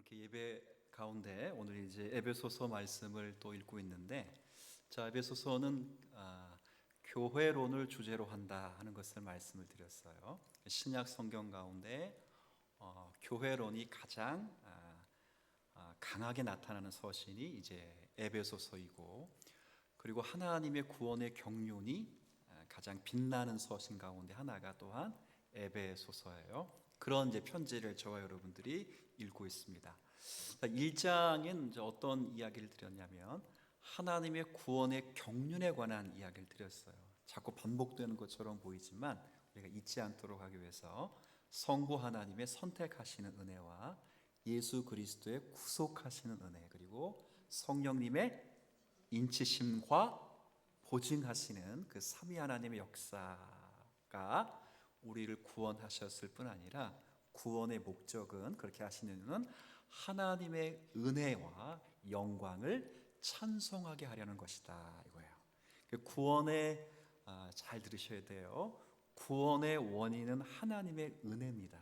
이렇게 예배 가운데 오늘 이제 에베소서 말씀을 또 읽고 있는데, 자, 에베소서는 교회론을 주제로 한다 하는 것을 말씀을 드렸어요. 신약 성경 가운데 교회론이 가장 강하게 나타나는 서신이 이제 에베소서이고, 그리고 하나님의 구원의 경륜이 가장 빛나는 서신 가운데 하나가 또한 에베소서예요. 그런 이제 편지를 저와 여러분들이 읽고 있습니다. 1장은 이제 어떤 이야기를 드렸냐면 하나님의 구원의 경륜에 관한 이야기를 드렸어요. 자꾸 반복되는 것처럼 보이지만 우리가 잊지 않도록 하기 위해서 성부 하나님의 선택하시는 은혜와 예수 그리스도의 구속하시는 은혜, 그리고 성령님의 인치심과 보증하시는 그 삼위 하나님의 역사가 우리를 구원하셨을 뿐 아니라 구원의 목적은, 그렇게 하시는 이유는 하나님의 은혜와 영광을 찬송하게 하려는 것이다 이거예요. 구원의 잘 들으셔야 돼요. 구원의 원인은 하나님의 은혜입니다.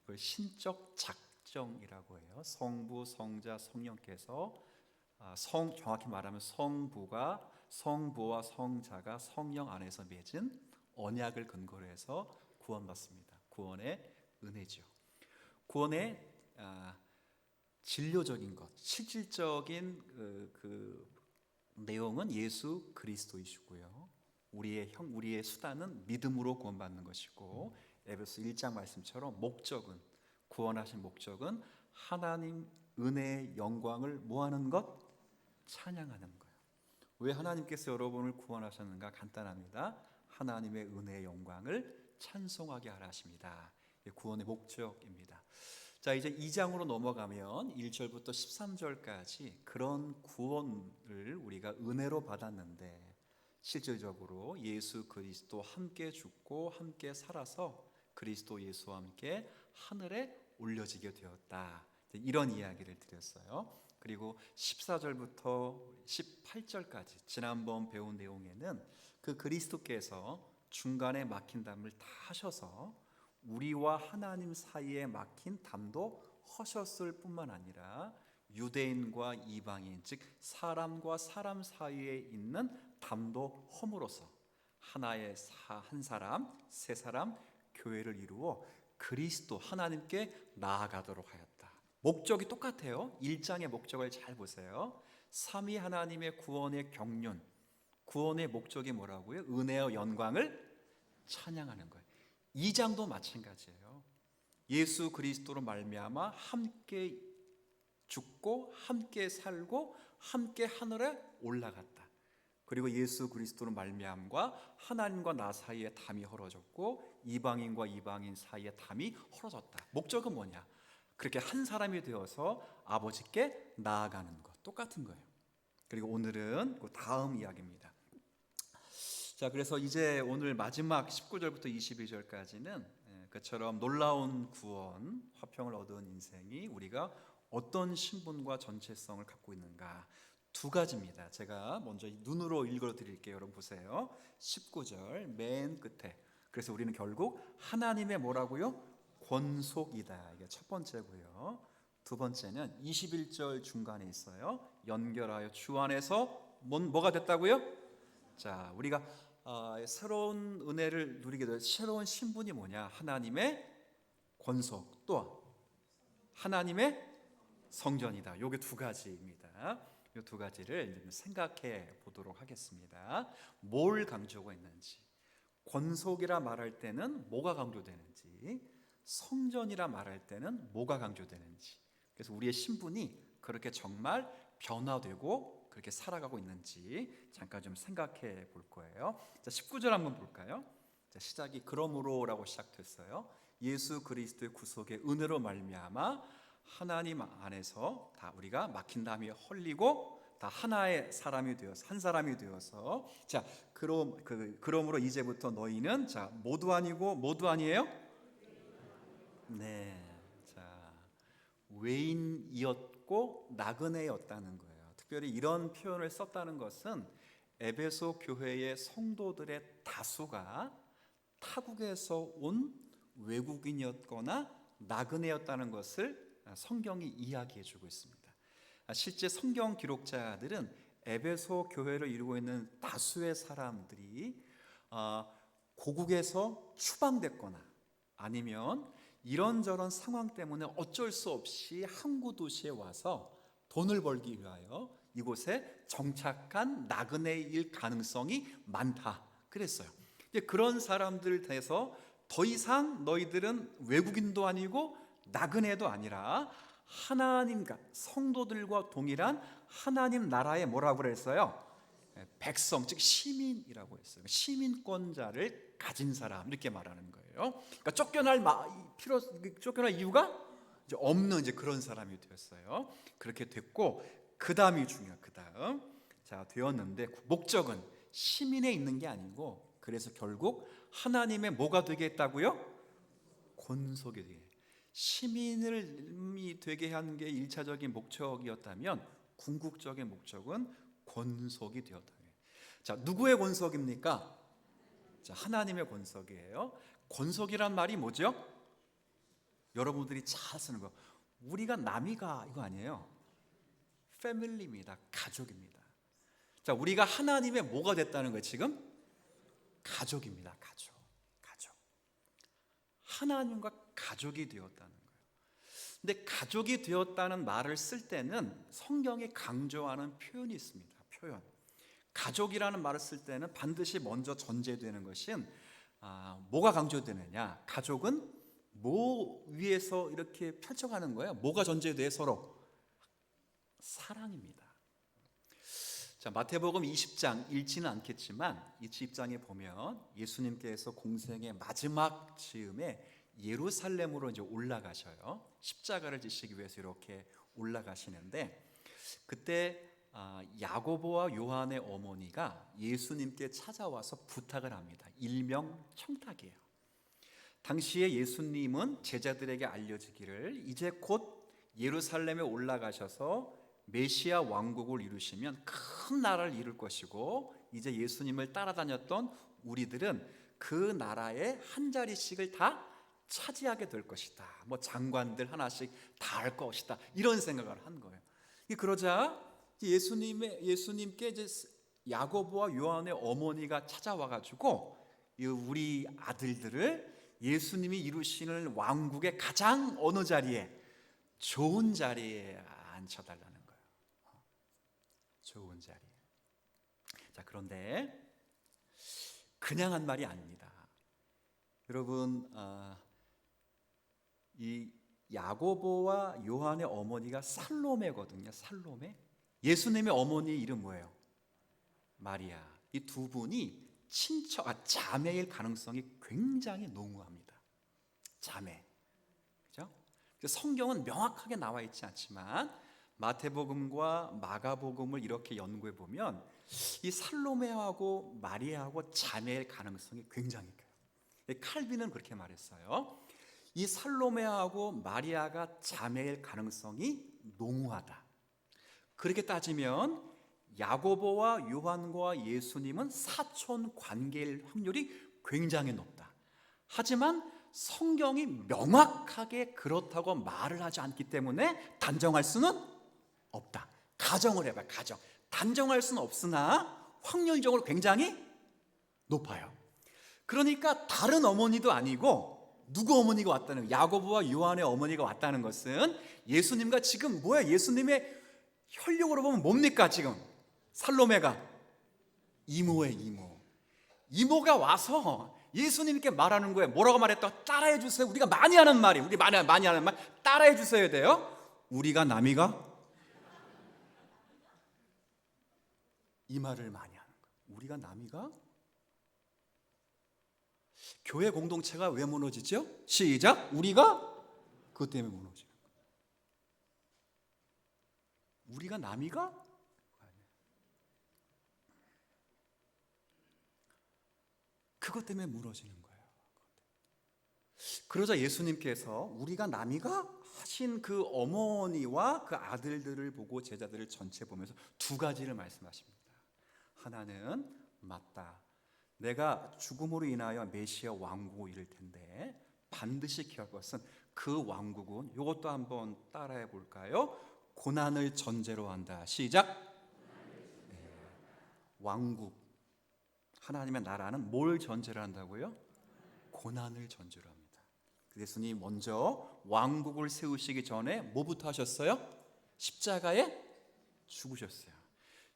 그걸 신적 작정이라고 해요. 성부, 성자, 성령께서 정확히 말하면 성부와 성자가 성령 안에서 맺은 언약을 근거로 해서 구원받습니다. 구원의 은혜죠. 구원의 진료적인 것, 실질적인 그 내용은 예수 그리스도이시고요. 우리의 수단은 믿음으로 구원받는 것이고, 에베소 1장 말씀처럼 구원하신 목적은 하나님 은혜의 영광을 뭐하는 것? 찬양하는 거예요. 왜 하나님께서 여러분을 구원하셨는가? 간단합니다. 하나님의 은혜의 영광을 찬송하게 하라 하십니다. 구원의 목적입니다. 자, 이제 2장으로 넘어가면 1절부터 13절까지 그런 구원을 우리가 은혜로 받았는데, 실질적으로 예수 그리스도 함께 죽고 함께 살아서 그리스도 예수와 함께 하늘에 올려지게 되었다, 이런 이야기를 드렸어요. 그리고 14절부터 18절까지 지난번 배운 내용에는 그 그리스도께서 중간에 막힌 담을 다 하셔서 우리와 하나님 사이에 막힌 담도 허셨을 뿐만 아니라 유대인과 이방인, 즉 사람과 사람 사이에 있는 담도 험으로써 한 사람, 세 사람 교회를 이루어 그리스도 하나님께 나아가도록 하였다. 목적이 똑같아요. 1장의 목적을 잘 보세요. 삼위 하나님의 구원의 경륜, 구원의 목적이 뭐라고요? 은혜와 영광을 찬양하는 거예요. 2장도 마찬가지예요. 예수 그리스도로 말미암아 함께 죽고 함께 살고 함께 하늘에 올라갔다. 그리고 예수 그리스도로 말미암과 하나님과 나 사이에 담이 헐어졌고 이방인과 이방인 사이에 담이 헐어졌다. 목적은 뭐냐? 그렇게 한 사람이 되어서 아버지께 나아가는 것, 똑같은 거예요. 그리고 오늘은 그 다음 이야기입니다. 자, 그래서 이제 오늘 마지막 19절부터 22절까지는 그처럼 놀라운 구원, 화평을 얻은 인생이 우리가 어떤 신분과 전체성을 갖고 있는가, 두 가지입니다. 제가 먼저 눈으로 읽어 드릴게요. 여러분 보세요. 19절 맨 끝에, 그래서 우리는 결국 하나님의 뭐라고요? 권속이다. 이게 첫 번째고요. 두 번째는 21절 중간에 있어요. 연결하여 주 안에서 뭐가 됐다고요? 자, 우리가 새로운 은혜를 누리게 될 새로운 신분이 뭐냐? 하나님의 권속, 또 하나님의 성전이다. 요게 두 가지입니다. 이 두 가지를 생각해 보도록 하겠습니다. 뭘 강조가 있는지, 권속이라 말할 때는 뭐가 강조되는지, 성전이라 말할 때는 뭐가 강조되는지, 그래서 우리의 신분이 그렇게 정말 변화되고 그렇게 살아가고 있는지 잠깐 좀 생각해 볼 거예요. 자, 19절 한번 볼까요? 자, 시작이 그러므로라고 시작됐어요. 예수 그리스도의 구속의 은혜로 말미암아 하나님 안에서 다 우리가 막힌 담이 헐리고 다 하나의 사람이 되어서, 한 사람이 되어서, 자, 그러므로 이제부터 너희는, 자, 모두 아니고 모두 아니에요? 네. 자, 외인이었고 나그네였다는 거예요. 특별히 이런 표현을 썼다는 것은 에베소 교회의 성도들의 다수가 타국에서 온 외국인이었거나 나그네였다는 것을 성경이 이야기해주고 있습니다. 실제 성경 기록자들은 에베소 교회를 이루고 있는 다수의 사람들이 고국에서 추방됐거나 아니면 이런저런 상황 때문에 어쩔 수 없이 항구 도시에 와서 돈을 벌기 위하여 이곳에 정착한 나그네일 가능성이 많다 그랬어요. 그런 사람들 대해서 더 이상 너희들은 외국인도 아니고 나그네도 아니라 하나님과 성도들과 동일한 하나님 나라의 뭐라고 그랬어요? 백성, 즉 시민이라고 했어요. 시민권자를 가진 사람 이렇게 말하는 거예요. 그러니까 쫓겨날 이유가 이제 없는 이제 그런 사람이 되었어요. 그렇게 됐고 그 다음이 중요해요. 그 다음 자 되었는데 목적은 시민에 있는 게 아니고 그래서 결국 하나님의 뭐가 되겠다고요? 권속이 되게. 시민을 되게 하는 게 1차적인 목적이었다면 궁극적인 목적은 권속이 되었다. 자, 누구의 권속입니까? 자, 하나님의 권속이에요. 권속이란 말이 뭐죠? 여러분들이 잘 쓰는 거. 우리가 남이가 이거 아니에요. 패밀리입니다. 가족입니다. 자, 우리가 하나님의 뭐가 됐다는 거예요, 지금? 가족입니다. 가족. 하나님과 가족이 되었다는 거예요. 근데 가족이 되었다는 말을 쓸 때는 성경이 강조하는 표현이 있습니다. 표현. 가족이라는 말을 쓸 때는 반드시 먼저 전제되는 것은 뭐가 강조되느냐? 가족은 뭐 위에서 이렇게 펼쳐가는 거예요? 뭐가 전제돼 서로? 사랑입니다. 자, 마태복음 20장 읽지는 않겠지만 20장에 보면 예수님께서 공생의 마지막 즈음에 예루살렘으로 이제 올라가셔요. 십자가를 지시기 위해서 이렇게 올라가시는데 그때 야고보와 요한의 어머니가 예수님께 찾아와서 부탁을 합니다. 일명청탁이에요. 당시에 예수님은 제자들에게 알려지기를 이제 곧 예루살렘에 올라가셔서 메시아 왕국을 이루시면 큰 나라를 이룰 것이고 이제 예수님을 따라다녔던 우리들은 그 나라의 한 자리씩을 다 차지하게 될 것이다. 뭐 장관들 하나씩 다 할 것이다. 이런 생각을 한 거예요. 그러자 예수님께 이제 야고보와 요한의 어머니가 찾아와 가지고 우리 아들들을 예수님이 이루시는 왕국의 가장 어느 자리에 좋은 자리에 앉혀달라는 거예요. 좋은 자리. 자, 그런데 그냥 한 말이 아닙니다. 여러분, 이 야고보와 요한의 어머니가 살로메거든요. 살로메. 예수님의 어머니 이름 뭐예요? 마리아. 이 두 분이 자매일 가능성이 굉장히 농후합니다. 자매. 그죠? 성경은 명확하게 나와 있지 않지만 마태복음과 마가복음을 이렇게 연구해 보면 이 살로메하고 마리아하고 자매일 가능성이 굉장히 커요. 칼빈은 그렇게 말했어요. 이 살로메하고 마리아가 자매일 가능성이 농후하다. 그렇게 따지면 야고보와 요한과 예수님은 사촌 관계일 확률이 굉장히 높다. 하지만 성경이 명확하게 그렇다고 말을 하지 않기 때문에 단정할 수는 없다. 가정을 해봐요. 가정. 단정할 수는 없으나 확률적으로 굉장히 높아요. 그러니까 다른 어머니도 아니고 누구 어머니가 왔다는 거예요? 야고보와 요한의 어머니가 왔다는 것은 예수님과 지금 뭐야? 예수님의 혈육으로 보면 뭡니까 지금? 살로메가 이모의 이모. 이모가 와서 예수님께 말하는 거예요. 뭐라고 말했다? 따라해 주세요. 우리가 많이 하는 말이, 우리 많이 하는 말, 따라해 주셔야 돼요. 우리가 남이가 이 말을 많이 하는 거예요. 우리가 남이가 교회 공동체가 왜 무너지죠? 시작. 우리가 그것 때문에 무너지는 거예요. 우리가 남이가 그것 때문에 무너지는 거예요. 그러자 예수님께서 우리가 남이가 하신 그 어머니와 그 아들들을 보고 제자들을 전체 보면서 두 가지를 말씀하십니다. 하나는 맞다. 내가 죽음으로 인하여 메시아 왕국을 이룰 텐데 반드시 기억할 것은 그 왕국은 이것도 한번 따라해 볼까요? 고난을 전제로 한다. 시작. 왕국, 하나님의 나라는 뭘 전제로 한다고요? 고난을 전제로 합니다. 예수님 먼저 왕국을 세우시기 전에 뭐부터 하셨어요? 십자가에 죽으셨어요.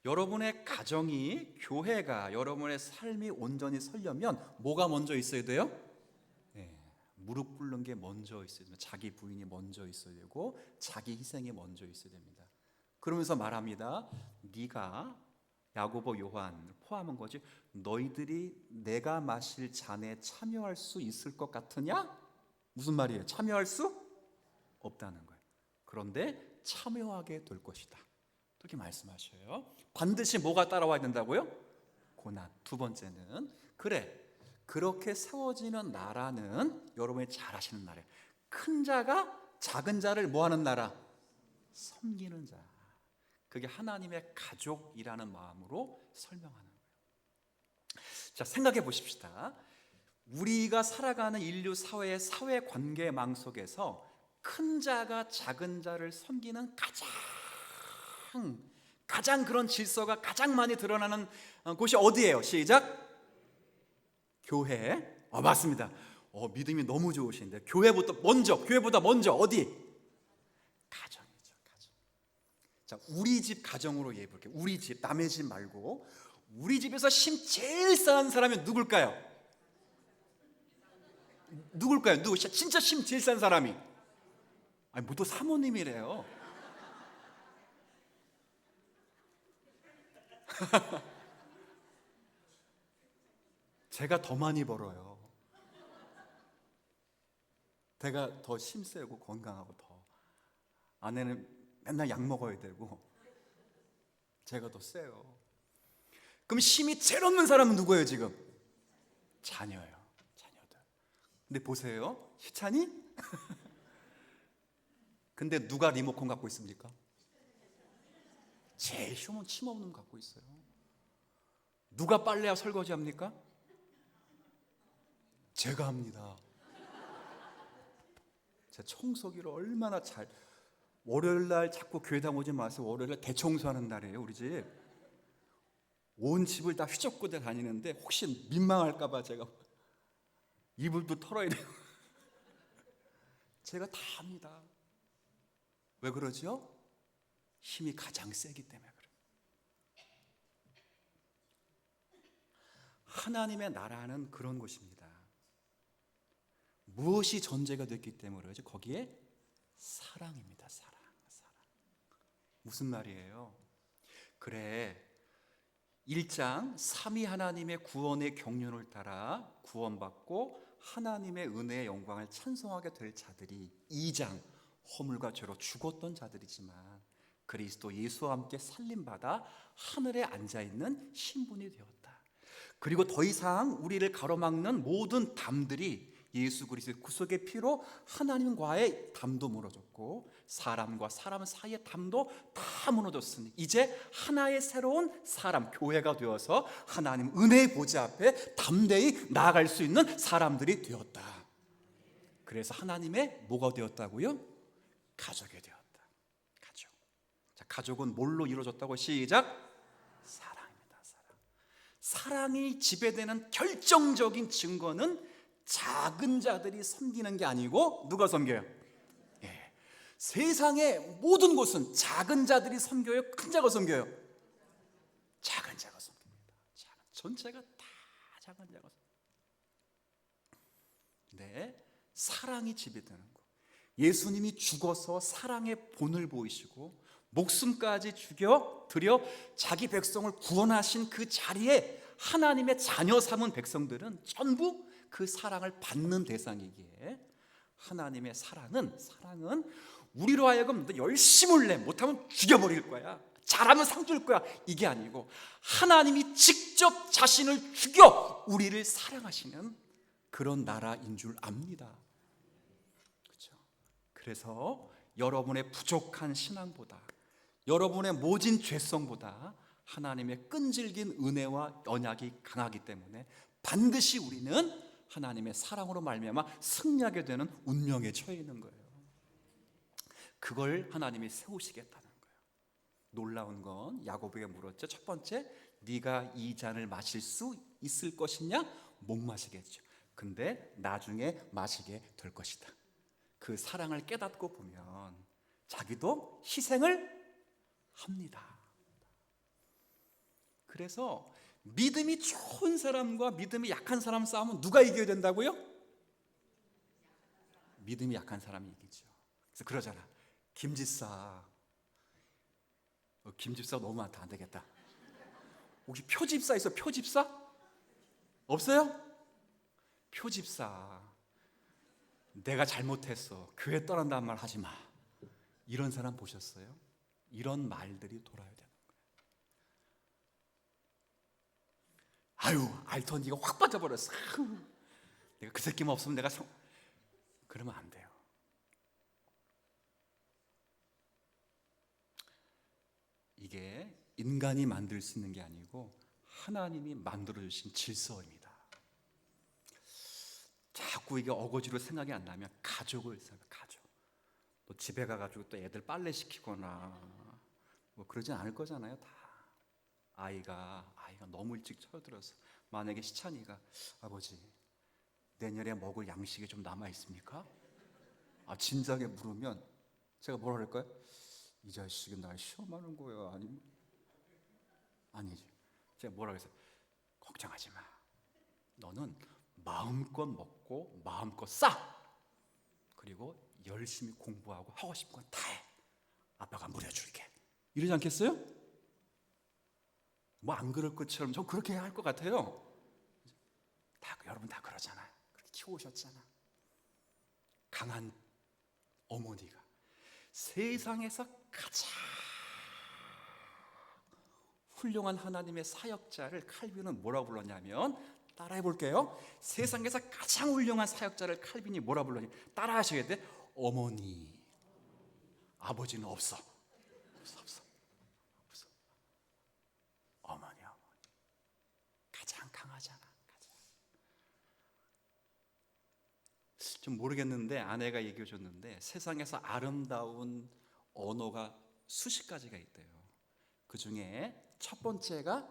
여러분의 가정이, 교회가, 여러분의 삶이 온전히 서려면 뭐가 먼저 있어야 돼요? 무릎 꿇는 게 먼저 있어야 됩니다. 자기 부인이 먼저 있어야 되고 자기 희생이 먼저 있어야 됩니다. 그러면서 말합니다. 네가, 야고보, 요한 포함한 거지, 너희들이 내가 마실 잔에 참여할 수 있을 것 같으냐? 무슨 말이에요? 참여할 수 없다는 거예요. 그런데 참여하게 될 것이다, 그렇게 말씀하셔요. 반드시 뭐가 따라와야 된다고요? 고난. 두 번째는, 그래, 그렇게 세워지는 나라는 여러분이 잘 아시는 나라예요. 큰 자가 작은 자를 뭐하는 나라? 섬기는 자. 그게 하나님의 가족이라는 마음으로 설명하는 거예요. 자, 생각해 보십시다. 우리가 살아가는 인류 사회의 사회 관계망 속에서 큰 자가 작은 자를 섬기는 가장 그런 질서가 가장 많이 드러나는 곳이 어디예요? 시작. 교회. 맞습니다. 믿음이 너무 좋으신데, 교회보다 먼저 어디? 가정이죠, 가정. 자, 우리 집 가정으로 얘기해 볼게요. 우리 집, 남의 집 말고 우리 집에서 힘 제일 센 사람이 누굴까요? 누구? 진짜 힘 제일 센 사람이? 아니, 뭐 또 사모님이래요. 제가 더 많이 벌어요. 제가 더 힘세고 건강하고, 더 아내는 맨날 약 먹어야 되고 제가 더 세요. 그럼 힘이 제일 없는 사람은 누구예요 지금? 자녀예요. 자녀들. 근데 보세요, 희찬이? 근데 누가 리모컨 갖고 있습니까? 제일 힘은 침 없는 거 갖고 있어요. 누가 빨래와 설거지 합니까? 제가 합니다. 제 청소기를 얼마나 잘, 월요일날 자꾸 교회당 오지 마세요. 월요일날 대청소하는 날이에요 우리 집. 온 집을 다 휘젓고 다니는데 혹시 민망할까 봐 제가 이불도 털어야 돼요. 제가 다 합니다. 왜 그러죠? 힘이 가장 세기 때문에 그래요. 하나님의 나라는 그런 곳입니다. 무엇이 전제가 됐기 때문에 그러죠? 거기에 사랑입니다. 사랑. 무슨 말이에요? 그래, 1장 3위 하나님의 구원의 경륜을 따라 구원받고 하나님의 은혜의 영광을 찬송하게 될 자들이 2장 허물과 죄로 죽었던 자들이지만 그리스도 예수와 함께 살림받아 하늘에 앉아있는 신분이 되었다. 그리고 더 이상 우리를 가로막는 모든 담들이 예수 그리스도의 구속의 피로 하나님과의 담도 무너졌고 사람과 사람 사이의 담도 다 무너졌으니 이제 하나의 새로운 사람, 교회가 되어서 하나님 은혜의 보좌 앞에 담대히 나아갈 수 있는 사람들이 되었다. 그래서 하나님의 뭐가 되었다고요? 가족이 되었다. 가족. 자, 가족은 뭘로 이루어졌다고? 시작. 사랑입니다. 사랑이 지배되는 결정적인 증거는 작은 자들이 섬기는 게 아니고 누가 섬겨요? 세상의 모든 곳은 작은 자들이 섬겨요? 큰 자가 섬겨요? 작은 자가 섬깁니다. 전체가 다 작은 자가 섬깁니다. 네, 사랑이 지배되는 것. 예수님이 죽어서 사랑의 본을 보이시고 목숨까지 드려 자기 백성을 구원하신 그 자리에 하나님의 자녀 삼은 백성들은 전부 그 사랑을 받는 대상이기에 하나님의 사랑은 우리로 하여금 너 열심을 내, 못하면 죽여버릴 거야, 잘하면 상 줄 거야, 이게 아니고 하나님이 직접 자신을 죽여 우리를 사랑하시는 그런 나라인 줄 압니다. 그렇죠? 그래서 여러분의 부족한 신앙보다, 여러분의 모진 죄성보다 하나님의 끈질긴 은혜와 언약이 강하기 때문에 반드시 우리는 하나님의 사랑으로 말미암아 승리하게 되는 운명에 처해 있는 거예요. 그걸 하나님이 세우시겠다는 거예요. 놀라운 건 야고보에게 물었죠. 첫 번째, 네가 이 잔을 마실 수 있을 것이냐? 못 마시겠죠. 근데 나중에 마시게 될 것이다. 그 사랑을 깨닫고 보면 자기도 희생을 합니다. 그래서 믿음이 좋은 사람과 믿음이 약한 사람 싸우면 누가 이겨야 된다고요? 믿음이 약한 사람이 이기죠. 그래서 그러잖아. 김집사 너무 많다. 안 되겠다. 혹시 표집사 있어? 표집사? 없어요? 표집사, 내가 잘못했어, 교회 떠난다는 말 하지 마. 이런 사람 보셨어요? 이런 말들이 돌아야 되는 거예요. 아유, 알던 네가 확 빠져버렸어. 아유, 내가 그 새끼만 없으면 내가 그러면 안 돼요. 이게 인간이 만들 수 있는 게 아니고 하나님이 만들어주신 질서입니다. 자꾸 이게 어거지로 생각이 안 나면 가족을 생각해. 가족. 또 집에 가가지고 또 애들 빨래 시키거나 뭐 그러진 않을 거잖아요. 다 아이가 너무 일찍 쳐들어서 만약에 시찬이가 아버지 내년에 먹을 양식이 좀 남아 있습니까? 진작에 물으면 제가 뭐라 그럴까요? 이 자식이 날 시험하는 거야. 아니지. 제가 뭐라 그랬어요? 걱정하지 마. 너는 마음껏 먹고 마음껏 싸. 그리고 열심히 공부하고 하고 싶은 건 다 해. 아빠가 물려줄게. 이러지 않겠어요? 뭐 안 그럴 것처럼 저 그렇게 할 것 같아요. 여러분 다 그러잖아요. 그렇게 키워오셨잖아. 강한 어머니가 세상에서 가장 훌륭한 하나님의 사역자를 칼빈은 뭐라고 불렀냐면, 따라해 볼게요. 세상에서 가장 훌륭한 사역자를 칼빈이 뭐라 불렀냐? 따라 하셔야 돼. 어머니. 아버지는 없어. 어머니. 가장 강하잖아. 좀 모르겠는데 아내가 얘기해 줬는데 세상에서 아름다운 언어가 수십 가지가 있대요. 그 중에 첫 번째가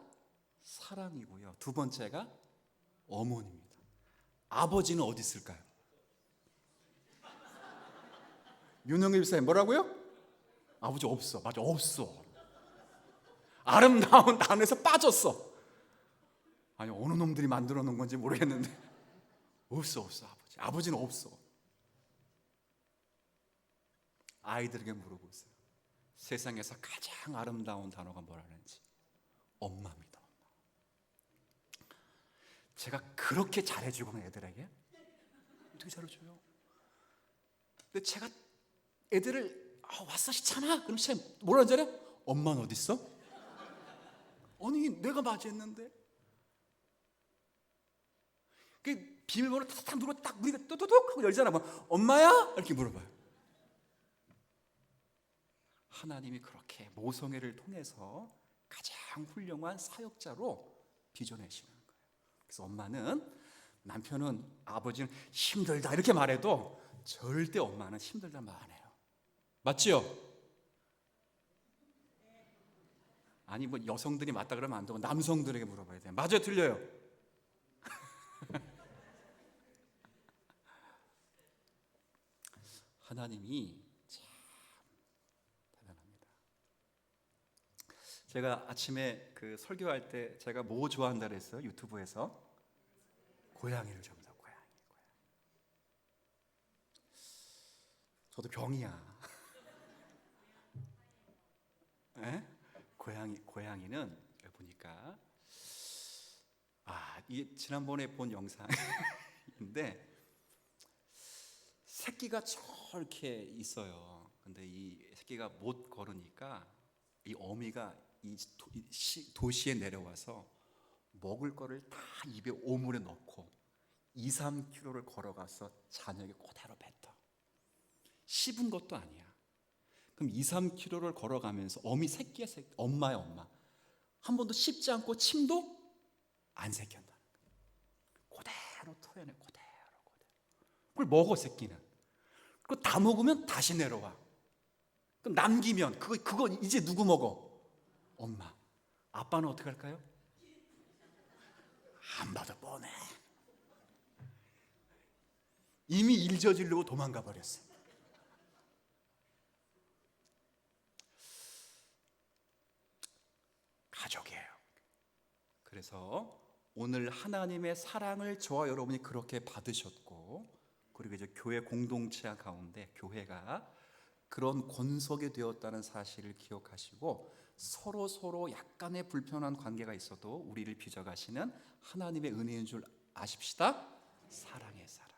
사랑이고요. 두 번째가 어머니입니다. 아버지는 어디 있을까요? 윤영일 집사님 뭐라고요? 아버지 없어. 맞아, 없어. 아름다운 단어에서 빠졌어. 아니 어느 놈들이 만들어 놓은 건지 모르겠는데 없어 아버지. 아버지는 없어. 아이들에게 물어보고 있어요. 세상에서 가장 아름다운 단어가 뭐라는지. 엄마입니다. 제가 그렇게 잘해주고는 애들에게 어떻게 잘해줘요? 근데 제가 애들을 왔어 시찬아? 그럼 시찬이 뭐라 하잖아요? 엄마는 어디 있어? 아니 내가 맞이했는데. 그 비밀번호 탁탁 누르고 딱 우리가 뚜두둑 하고 열잖아. 뭐, 엄마야? 이렇게 물어봐요. 하나님이 그렇게 모성애를 통해서 가장 훌륭한 사역자로 빚어내시는 거예요. 그래서 엄마는, 남편은, 아버지는 힘들다 이렇게 말해도 절대 엄마는 힘들다 말 안 해요. 맞지요? 아니 뭐 여성들이 맞다 그러면 안 되고 남성들에게 물어봐야 돼요. 맞아요, 틀려요? 하나님이 참 대단합니다. 제가 아침에 그 설교할 때 제가 뭐 좋아한다 그랬어요? 유튜브에서 고양이를 좋아합니다. 고양이. 저도 병이야. 에? 고양이는 보니까 이게 지난번에 본 영상인데 새끼가 저렇게 있어요. 근데 이 새끼가 못 걸으니까 이 어미가 이 도시에 내려와서 먹을 거를 다 입에 오물에 넣고 2, 3km를 걸어가서 자녀에게 그대로 뱉어. 씹은 것도 아니야. 그럼 2, 3km를 걸어가면서 새끼야 새끼, 엄마야 엄마. 한 번도 씹지 않고 침도 안 새겼다. 그대로 토해내. 그대로. 그걸 먹어, 새끼는. 그거 다 먹으면 다시 내려와. 그럼 남기면 그거 이제 누구 먹어? 엄마. 아빠는 어떻게 할까요? 안 봐도 뻔해. 이미 일 저지르고 도망가 버렸어. 가족이에요. 그래서 오늘 하나님의 사랑을 저와 여러분이 그렇게 받으셨고, 그리고 이제 교회 공동체 가운데 교회가 그런 권속이 되었다는 사실을 기억하시고, 서로 약간의 불편한 관계가 있어도 우리를 빚어가시는 하나님의 은혜인 줄 아십시다. 사랑의 사랑.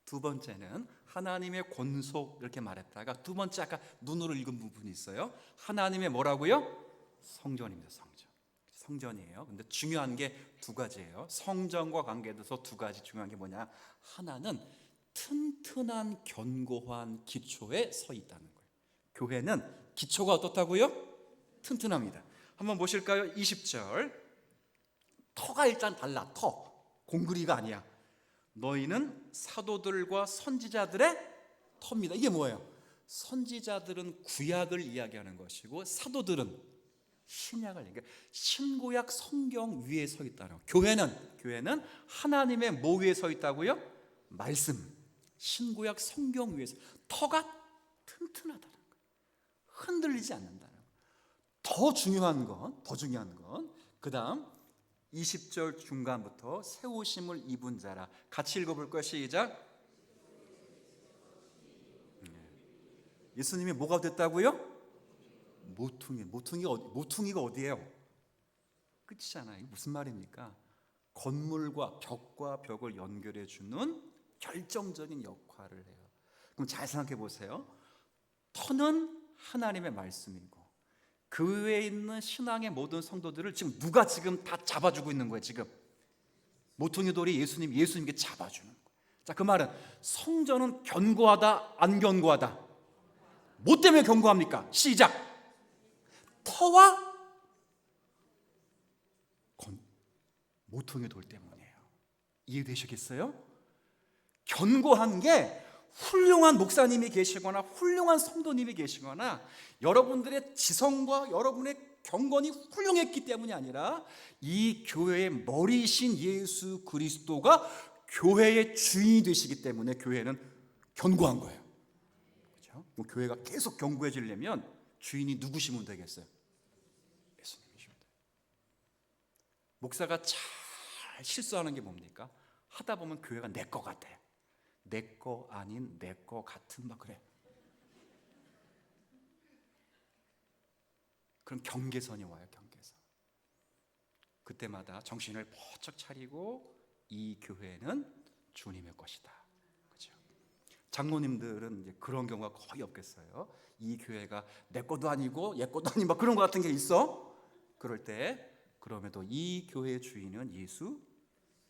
두 번째는 하나님의 권속, 이렇게 말했다가 두 번째 아까 눈으로 읽은 부분이 있어요. 하나님의 뭐라고요? 성전입니다. 성전이에요. 근데 중요한 게 두 가지예요. 성전과 관계돼서 두 가지 중요한 게 뭐냐? 하나는 튼튼한 견고한 기초에 서 있다는 거예요. 교회는 기초가 어떻다고요? 튼튼합니다. 한번 보실까요? 20절. 터가 일단 달라. 공구리가 아니야. 너희는 사도들과 선지자들의 터입니다. 이게 뭐예요? 선지자들은 구약을 이야기하는 것이고, 사도들은 신약을 얘기해요. 신구약 성경 위에 서 있다는 거예요. 교회는 하나님의 뭐 위에 서 있다고요? 말씀. 신구약 성경 위에서 터가 튼튼하다는 거예요. 흔들리지 않는다는 거예요. 더 중요한 건 그 다음 20절 중간부터 세우심을 입은 자라. 같이 읽어볼까요? 시작. 예수님이 뭐가 됐다고요? 모퉁이가 어디예요? 끝이잖아요. 이게 무슨 말입니까? 건물과 벽을 연결해 주는 결정적인 역할을 해요. 그럼 잘 생각해 보세요. 터는 하나님의 말씀이고, 그 외에 있는 신앙의 모든 성도들을 지금 누가 지금 다 잡아주고 있는 거예요. 지금 모퉁이 돌이 예수님께 잡아주는 거예요. 자, 그 말은 성전은 견고하다, 안 견고하다? 뭐 때문에 견고합니까? 시작. 터와 모퉁이 돌 때문이에요. 이해되시겠어요? 견고한 게 훌륭한 목사님이 계시거나 훌륭한 성도님이 계시거나 여러분들의 지성과 여러분의 경건이 훌륭했기 때문이 아니라 이 교회의 머리이신 예수 그리스도가 교회의 주인이 되시기 때문에 교회는 견고한 거예요. 그렇죠? 교회가 계속 견고해지려면 주인이 누구시면 되겠어요? 예수님이시면 돼요. 목사가 잘 실수하는 게 뭡니까? 하다 보면 교회가 내 거 같아. 내 거 아닌 내 거 같은 막 그래. 그럼 경계선이 와요. 경계선. 그때마다 정신을 번쩍 차리고 이 교회는 주님의 것이다. 그렇죠? 장로님들은 이제 그런 경우가 거의 없겠어요. 이 교회가 내 것도 아니고 얘 것도 아닌 막 그런 것 같은 게 있어. 그럴 때 그럼에도 이 교회의 주인은 예수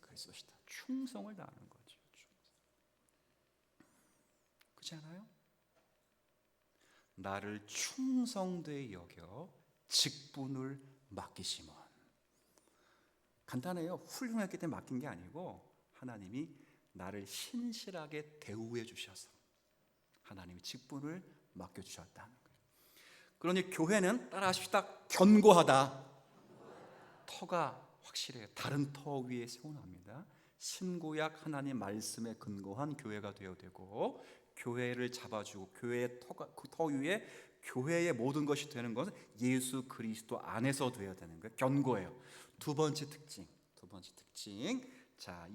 그리스도시다. 충성을 다하는 거죠. 그렇지 않아요? 나를 충성되이 여겨 직분을 맡기심은. 간단해요. 훌륭했기 때문에 맡긴 게 아니고 하나님이 나를 신실하게 대우해 주셔서 하나님이 직분을 맡겨주셨다는 거예요. 그러니 교회는 따라하십시다. 견고하다. 터가 확실해요. 다른 터 위에 세워납니다. 신구약 하나님 말씀에 근거한 교회가 되어야 되고, 교회를 잡아주고 교회의 그 터 위에 교회의 모든 것이 되는 것은 예수 그리스도 안에서 되어야 되는 거예요. 견고해요. 두 번째 특징. 자,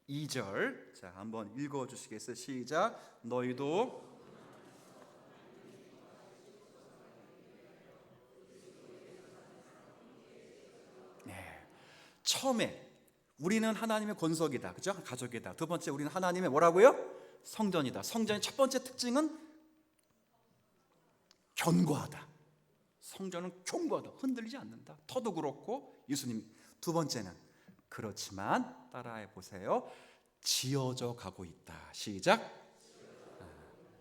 22절. 자, 한번 읽어 주시겠어요? 시작. 너희도 처음에 우리는 하나님의 권속이다. 그죠? 가족이다. 두 번째 우리는 하나님의 뭐라고요? 성전이다. 성전의 첫 번째 특징은 견고하다. 성전은 견고하다. 흔들리지 않는다. 터도 그렇고 예수님. 두 번째는 그렇지만 따라해 보세요. 지어져 가고 있다. 시작.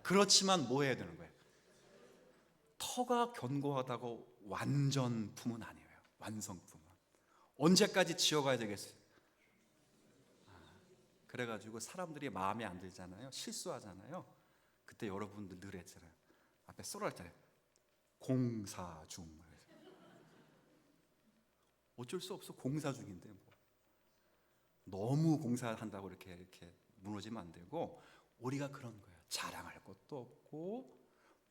그렇지만 뭐 해야 되는 거예요? 터가 견고하다고 완전품은 아니에요. 완성품은. 언제까지 지어가야 되겠어요? 그래가지고 사람들이 마음에 안 들잖아요. 실수하잖아요. 그때 여러분들 늘 했잖아요. 앞에 쏘랄 때 공사 중. 어쩔 수 없어. 공사 중인데 뭐. 너무 공사한다고 이렇게 무너지면 안 되고, 우리가 그런 거예요. 자랑할 것도 없고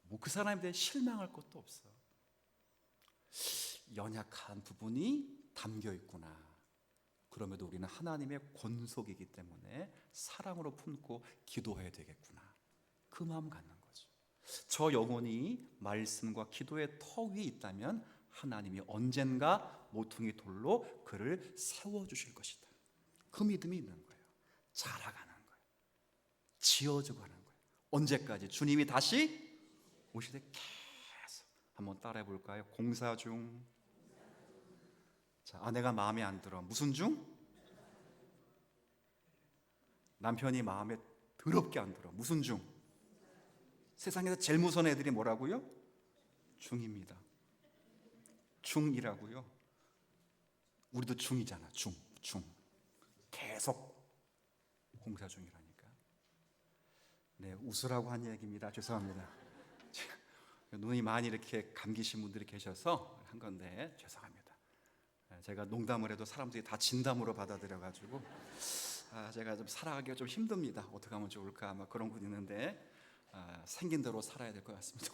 뭐 그 사람에 대해 실망할 것도 없어. 연약한 부분이 담겨 있구나. 그럼에도 우리는 하나님의 권속이기 때문에 사랑으로 품고 기도해야 되겠구나. 그 마음 갖는 거죠. 저 영혼이 말씀과 기도의 터 위에 있다면 하나님이 언젠가 모퉁이 돌로 그를 세워주실 것이다. 그 믿음이 있는 거예요. 자라가는 거예요. 지어져 가는 거예요. 언제까지? 주님이 다시 오시되 계속. 한번 따라해 볼까요? 공사 중. 자, 아내가 마음에 안 들어. 무슨 중? 남편이 마음에 더럽게 안 들어. 무슨 중? 세상에서 제일 무서운 애들이 뭐라고요? 중입니다. 중이라고요. 우리도 중이잖아. 중. 계속 공사 중이라니까. 네, 웃으라고 한 얘기입니다. 죄송합니다. 눈이 많이 이렇게 감기신 분들이 계셔서 한 건데 죄송합니다. 제가 농담을 해도 사람들이 다 진담으로 받아들여가지고 제가 좀 살아가기가 좀 힘듭니다. 어떻게 하면 좋을까 아마 그런 분 있는데 생긴 대로 살아야 될 것 같습니다.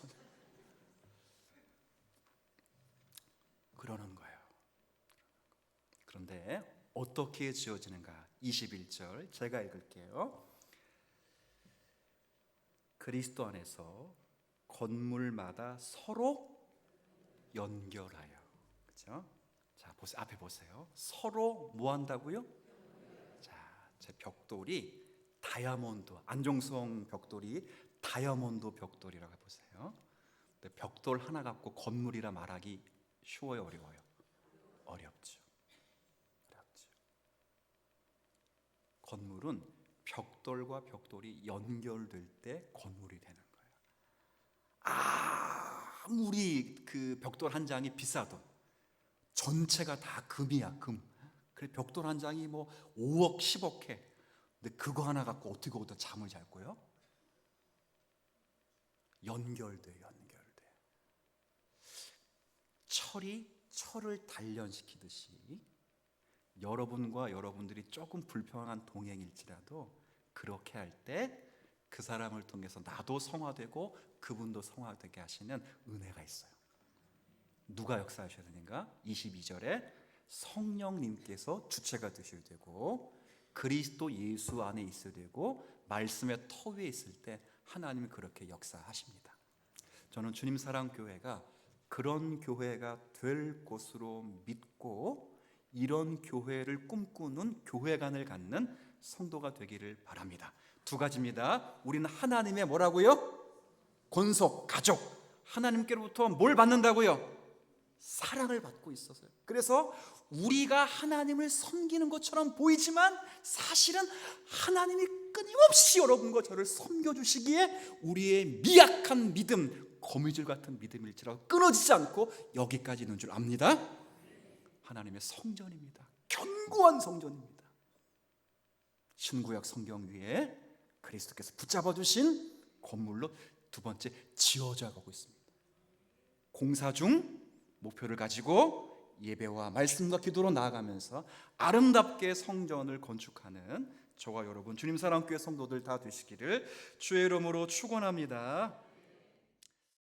그러는 거예요. 그런데 어떻게 지어지는가? 21절 제가 읽을게요. 그리스도 안에서 건물마다 서로 연결하여. 그렇죠? 자, 보세요. 앞에 보세요. 서로 뭐 한다고요? 자, 제 벽돌이 다이아몬드, 안종성 벽돌이 다이아몬드 벽돌이라고 해보세요. 근데 벽돌 하나 갖고 건물이라 말하기 쉬워요, 어려워요? 어렵죠. 건물은 벽돌과 벽돌이 연결될 때 건물이 되는 거예요. 아무리 그 벽돌 한 장이 비싸도 전체가 다 금이야, 금. 그래 벽돌 한 장이 뭐 5억, 10억 해. 근데 그거 하나 갖고 어떻게 거기다 잠을 잘 거요? 연결돼. 철을 단련시키듯이 여러분과 여러분들이 조금 불편한 동행일지라도 그렇게 할 때 그 사람을 통해서 나도 성화되고 그분도 성화되게 하시는 은혜가 있어요. 누가 역사하셔야 되는가? 22절에 성령님께서 주체가 되셔야 되고 그리스도 예수 안에 있어야 되고 말씀의 터 위에 있을 때 하나님이 그렇게 역사하십니다. 저는 주님 사랑 교회가 그런 교회가 될 곳으로 믿고 이런 교회를 꿈꾸는 교회관을 갖는 성도가 되기를 바랍니다. 두 가지입니다. 우리는 하나님의 뭐라고요? 권속, 가족. 하나님께로부터 뭘 받는다고요? 사랑을 받고 있어서요. 그래서 우리가 하나님을 섬기는 것처럼 보이지만 사실은 하나님이 끊임없이 여러분과 저를 섬겨주시기에 우리의 미약한 믿음, 거미줄 같은 믿음일지라도 끊어지지 않고 여기까지 있는 줄 압니다. 하나님의 성전입니다. 견고한 성전입니다. 신구약 성경 위에 그리스도께서 붙잡아 주신 건물로 두 번째 지어져 가고 있습니다. 공사 중 목표를 가지고 예배와 말씀과 기도로 나아가면서 아름답게 성전을 건축하는 저와 여러분 주님 사랑교회 성도들 다 되시기를 주의 이름으로 축원합니다.